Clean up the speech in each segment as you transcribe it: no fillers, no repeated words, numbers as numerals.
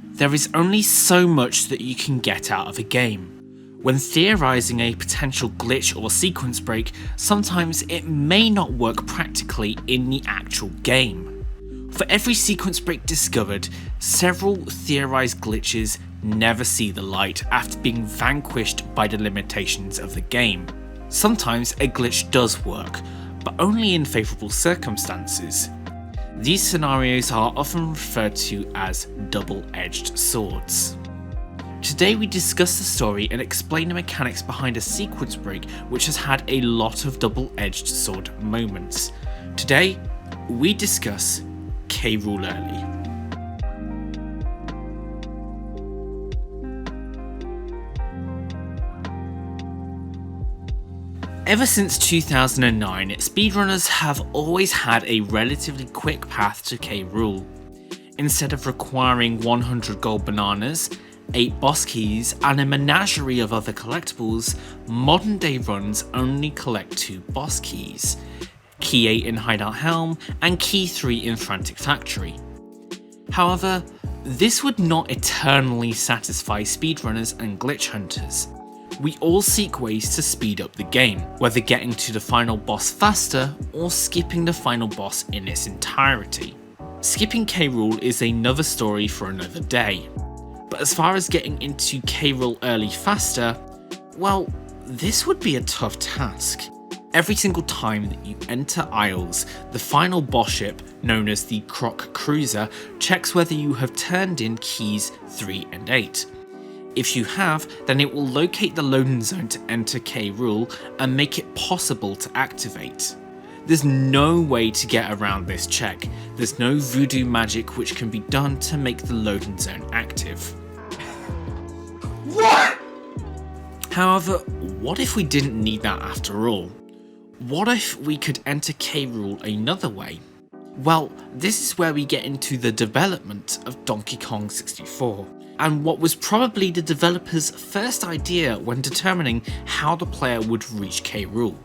There is only so much that you can get out of a game. When theorising a potential glitch or sequence break, sometimes it may not work practically in the actual game. For every sequence break discovered, several theorised glitches never see the light after being vanquished by the limitations of the game. Sometimes a glitch does work, but only in favourable circumstances. These scenarios are often referred to as double-edged swords. Today we discuss the story and explain the mechanics behind a sequence break which has had a lot of double-edged sword moments. Today we discuss K Rool Early. Ever since 2009, speedrunners have always had a relatively quick path to K Rool. Instead of requiring 100 gold bananas, 8 boss keys, and a menagerie of other collectibles, modern day runs only collect 2 boss keys, Key 8 in Hideout Helm and Key 3 in Frantic Factory. However, this would not eternally satisfy speedrunners and glitch hunters. We all seek ways to speed up the game, whether getting to the final boss faster or skipping the final boss in its entirety. Skipping K Rool is another story for another day. But as far as getting into K Rool early faster, well, this would be a tough task. Every single time that you enter Isles, the final boss ship, known as the Croc Cruiser, checks whether you have turned in keys 3 and 8. If you have, then it will locate the loading zone to enter K Rool and make it possible to activate. There's no way to get around this check. There's no voodoo magic which can be done to make the loading zone active. What? However, what if we didn't need that after all? What if we could enter K Rool another way? Well, this is where we get into the development of Donkey Kong 64, and what was probably the developer's first idea when determining how the player would reach K Rool.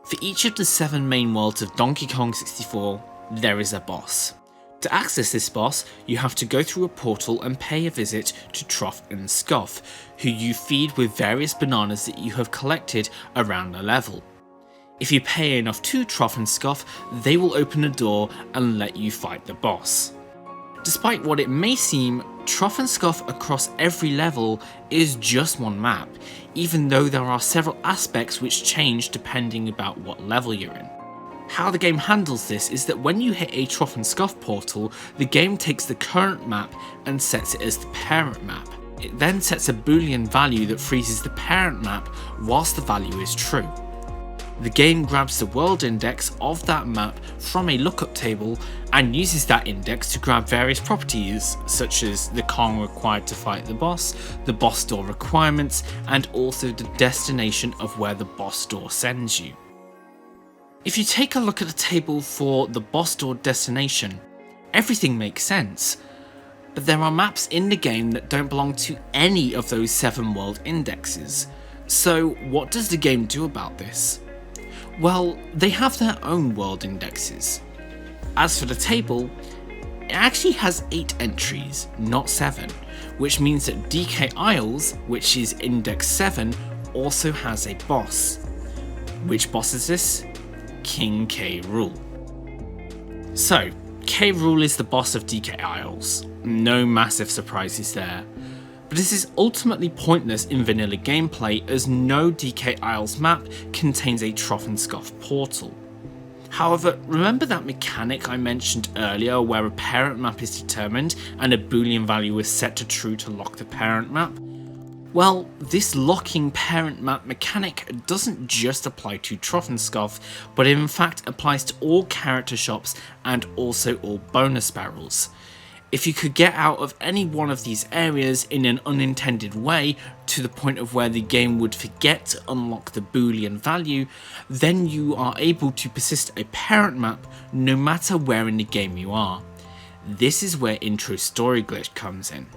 For each of the 7 main worlds of Donkey Kong 64, there is a boss. To access this boss, you have to go through a portal and pay a visit to Troff and Scoff, who you feed with various bananas that you have collected around the level. If you pay enough to Troff and Scoff, they will open a door and let you fight the boss. Despite what it may seem, Troff and Scoff across every level is just one map, even though there are several aspects which change depending about what level you're in. How the game handles this is that when you hit a Troff and Scoff portal, the game takes the current map and sets it as the parent map. It then sets a boolean value that freezes the parent map whilst the value is true. The game grabs the world index of that map from a lookup table and uses that index to grab various properties such as the Kong required to fight the boss door requirements, and also the destination of where the boss door sends you. If you take a look at the table for the boss door destination, everything makes sense, but there are maps in the game that don't belong to any of those 7 world indexes. So what does the game do about this? Well, they have their own world indexes. As for the table, it actually has 8 entries, not 7, which means that DK Isles, which is index 7, also has a boss. Which boss is this? King K Rool. So, K Rool is the boss of DK Isles. No massive surprises there. But this is ultimately pointless in vanilla gameplay as no DK Isles map contains a Troff and Scoff portal. However, remember that mechanic I mentioned earlier where a parent map is determined and a boolean value is set to true to lock the parent map? Well, this locking parent map mechanic doesn't just apply to Troff and Scoff, but in fact applies to all character shops and also all bonus barrels. If you could get out of any one of these areas in an unintended way to the point of where the game would forget to unlock the boolean value, then you are able to persist a parent map no matter where in the game you are. This is where Intro Story Glitch comes in.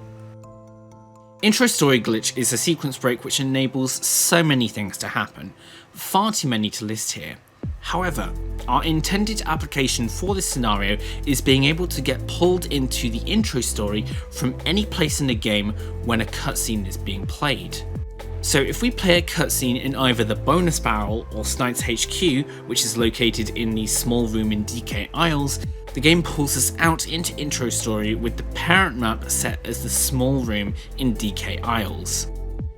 Intro Story Glitch is a sequence break which enables so many things to happen, far too many to list here. However, our intended application for this scenario is being able to get pulled into the intro story from any place in the game when a cutscene is being played. So if we play a cutscene in either the bonus barrel or Snipes HQ, which is located in the small room in DK Isles, the game pulls us out into intro story with the parent map set as the small room in DK Isles.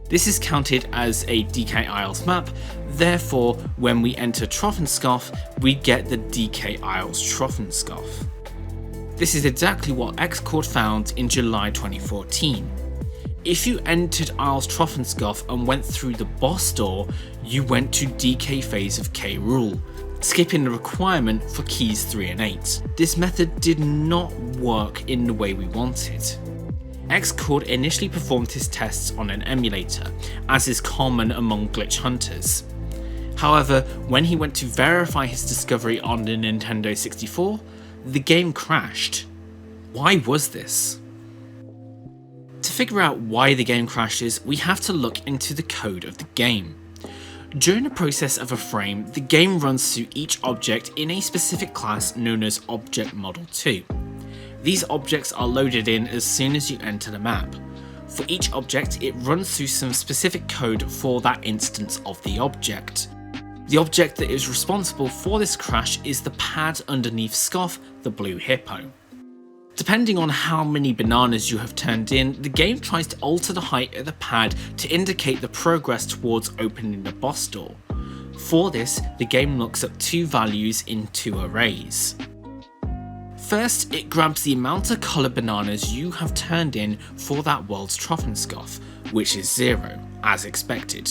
This is counted as a DK Isles map, therefore when we enter Troff and Scoff, we get the DK Isles Troff and Scoff. This is exactly what Xcord found in July 2014. If you entered Isles Troff and Scoff and went through the boss door, you went to DK phase of K Rool, skipping the requirement for keys 3 and 8. This method did not work in the way we wanted. Xcord initially performed his tests on an emulator, as is common among glitch hunters. However, when he went to verify his discovery on the Nintendo 64, the game crashed. Why was this? To figure out why the game crashes, we have to look into the code of the game. During the process of a frame, the game runs through each object in a specific class known as Object Model 2. These objects are loaded in as soon as you enter the map. For each object, it runs through some specific code for that instance of the object. The object that is responsible for this crash is the pad underneath Scoff, the blue hippo. Depending on how many bananas you have turned in, the game tries to alter the height of the pad to indicate the progress towards opening the boss door. For this, the game looks up two values in two arrays. First, it grabs the amount of coloured bananas you have turned in for that world's Troff and Scoff, which is 0, as expected.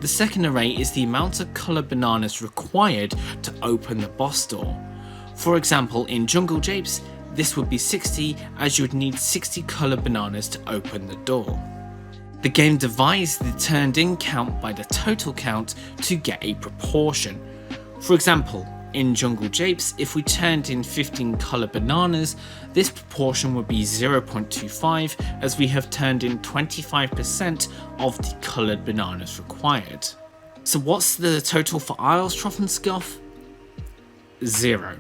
The second array is the amount of coloured bananas required to open the boss door. For example, in Jungle Japes, this would be 60, as you would need 60 coloured bananas to open the door. The game divides the turned in count by the total count to get a proportion. For example, in Jungle Japes, if we turned in 15 coloured bananas, this proportion would be 0.25, as we have turned in 25% of the coloured bananas required. So what's the total for Isles Troff and Scoff? 0.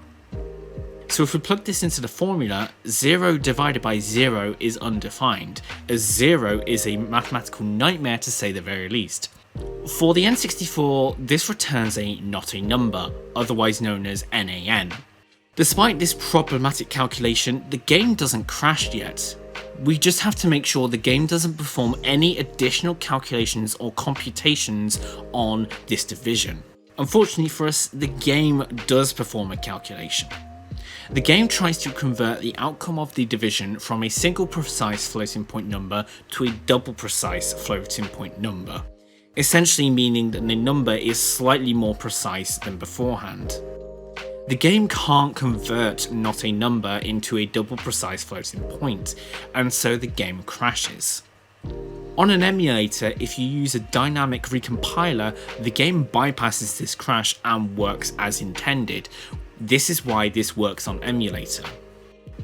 So if we plug this into the formula, 0 divided by 0 is undefined, as 0 is a mathematical nightmare to say the very least. For the N64, this returns a not a number, otherwise known as NaN. Despite this problematic calculation, the game doesn't crash yet. We just have to make sure the game doesn't perform any additional calculations or computations on this division. Unfortunately for us, the game does perform a calculation. The game tries to convert the outcome of the division from a single precise floating point number to a double precise floating point number, essentially meaning that the number is slightly more precise than beforehand. The game can't convert not a number into a double precise floating point, and so the game crashes. On an emulator, if you use a dynamic recompiler, the game bypasses this crash and works as intended. This is why this works on emulator.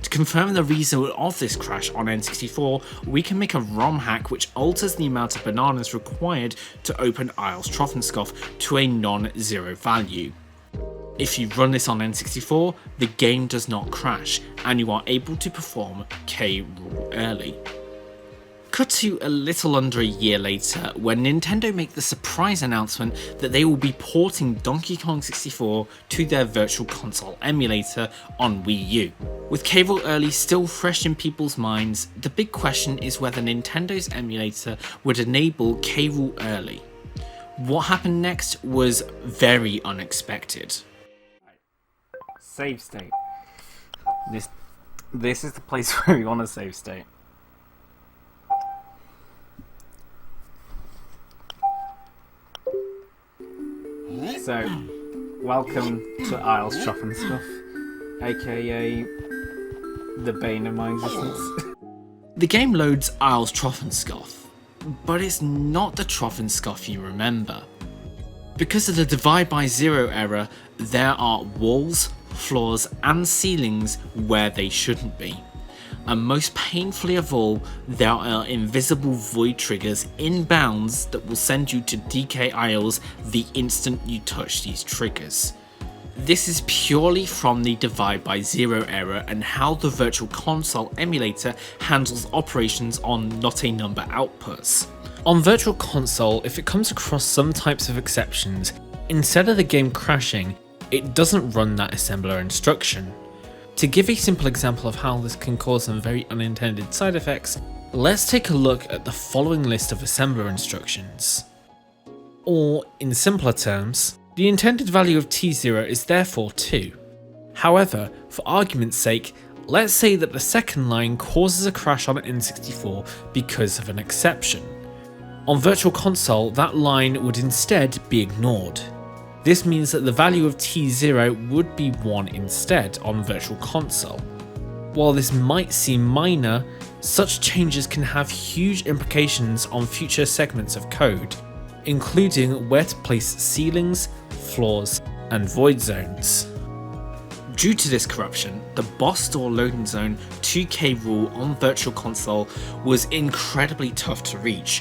To confirm the reason of this crash on N64, we can make a ROM hack which alters the amount of bananas required to open Isles Troff and Scoff to a non-zero value. If you run this on N64, the game does not crash, and you are able to perform K Rool early. Cut to a little under a year later, when Nintendo make the surprise announcement that they will be porting Donkey Kong 64 to their Virtual Console emulator on Wii U. With K Rool Early still fresh in people's minds, the big question is whether Nintendo's emulator would enable K Rool Early. What happened next was very unexpected. Save state. This is the place where we want to save state. So, welcome to Isles Troff and Scoff, aka the bane of my existence. The game loads Isles Troff and Scoff, but it's not the Troff and Scoff you remember. Because of the divide by zero error, there are walls, floors and ceilings where they shouldn't be. and most painfully of all, there are invisible void triggers in bounds that will send you to DK Isles the instant you touch these triggers. This is purely from the divide by zero error and how the Virtual Console emulator handles operations on not a number outputs. On Virtual Console, if it comes across some types of exceptions, instead of the game crashing, it doesn't run that assembler instruction. To give a simple example of how this can cause some very unintended side effects, let's take a look at the following list of assembler instructions. Or, in simpler terms, the intended value of T0 is therefore 2. However, for argument's sake, let's say that the second line causes a crash on N64 because of an exception. On Virtual Console, that line would instead be ignored. This means that the value of T0 would be 1 instead on Virtual Console. While this might seem minor, such changes can have huge implications on future segments of code, including where to place ceilings, floors, and void zones. Due to this corruption, the boss door loading zone to K Rool on Virtual Console was incredibly tough to reach,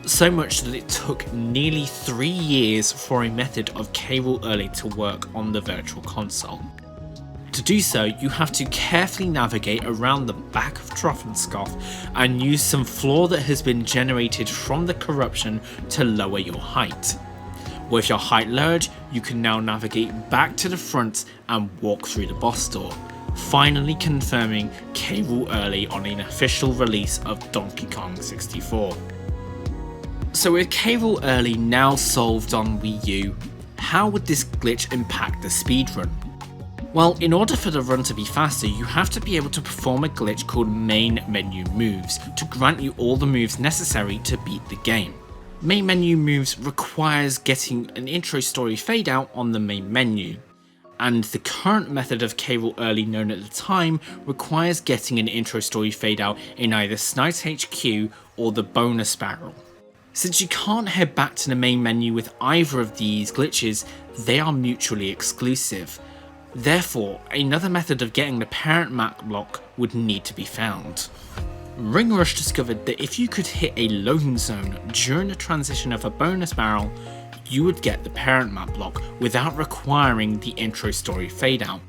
so much that it took nearly 3 years for a method of K Rool Early to work on the Virtual Console. To do so, you have to carefully navigate around the back of Troff and Scoff and use some floor that has been generated from the corruption to lower your height. With your height lowered, you can now navigate back to the front and walk through the boss door, finally confirming K Rool Early on an official release of Donkey Kong 64. So with K Rool Early now solved on Wii U, how would this glitch impact the speedrun? Well, in order for the run to be faster, you have to be able to perform a glitch called main menu moves to grant you all the moves necessary to beat the game. Main menu moves requires getting an intro story fade out on the main menu, and the current method of K Rool Early known at the time requires getting an intro story fade out in either Snipe HQ or the bonus barrel. Since you can't head back to the main menu with either of these glitches, they are mutually exclusive. Therefore, another method of getting the parent map block would need to be found. Ringrush discovered that if you could hit a loading zone during the transition of a bonus barrel, you would get the parent map block without requiring the intro story fade out,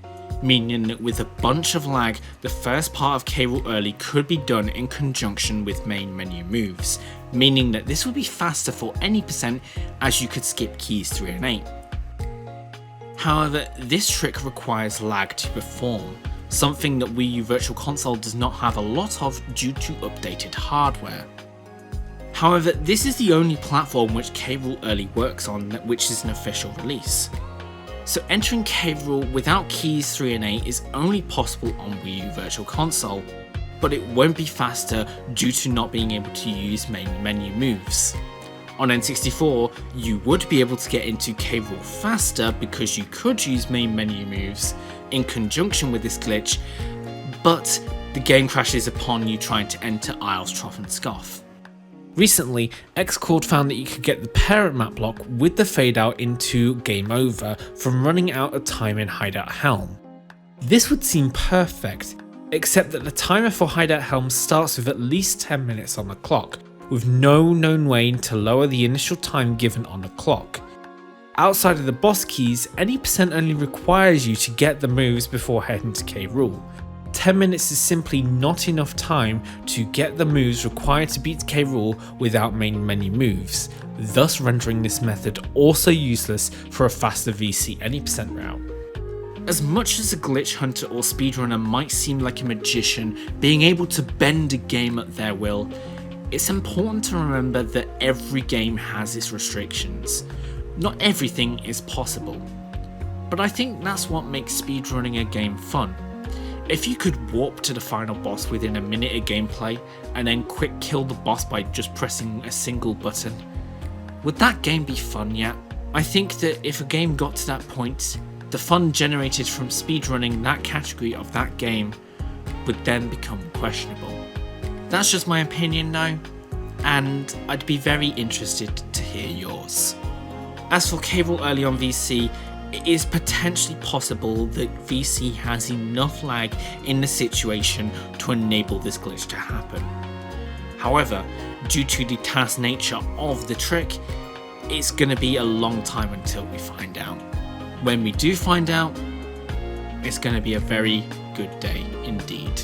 meaning that with a bunch of lag, the first part of K Rool Early could be done in conjunction with main menu moves, meaning that this would be faster for any percent as you could skip keys 3 and 8. However, this trick requires lag to perform, something that Wii U Virtual Console does not have a lot of due to updated hardware. However, this is the only platform which K Rool Early works on which is an official release. So entering K Rool without keys 3 and 8 is only possible on Wii U Virtual Console, but it won't be faster due to not being able to use main menu moves. On N64, you would be able to get into K Rool faster because you could use main menu moves in conjunction with this glitch, but the game crashes upon you trying to enter Isles, Troff and Scoff. Recently, Xcord found that you could get the parent map block with the fade out into Game Over from running out of time in Hideout Helm. This would seem perfect, except that the timer for Hideout Helm starts with at least 10 minutes on the clock, with no known way to lower the initial time given on the clock. Outside of the boss keys, any percent only requires you to get the moves before heading to K Rool. 10 minutes is simply not enough time to get the moves required to beat K Rool without main menu moves, thus rendering this method also useless for a faster VC any percent route. As much as a glitch hunter or speedrunner might seem like a magician being able to bend a game at their will, it's important to remember that every game has its restrictions. Not everything is possible, but I think that's what makes speedrunning a game fun. If you could warp to the final boss within a minute of gameplay and then quick kill the boss by just pressing a single button, would that game be fun yet? I think that if a game got to that point, the fun generated from speedrunning that category of that game would then become questionable. That's just my opinion now, and I'd be very interested to hear yours. As for K Rool Early on VC, it is potentially possible that VC has enough lag in the situation to enable this glitch to happen. However, due to the task nature of the trick, it's going to be a long time until we find out. When we do find out, it's going to be a very good day indeed.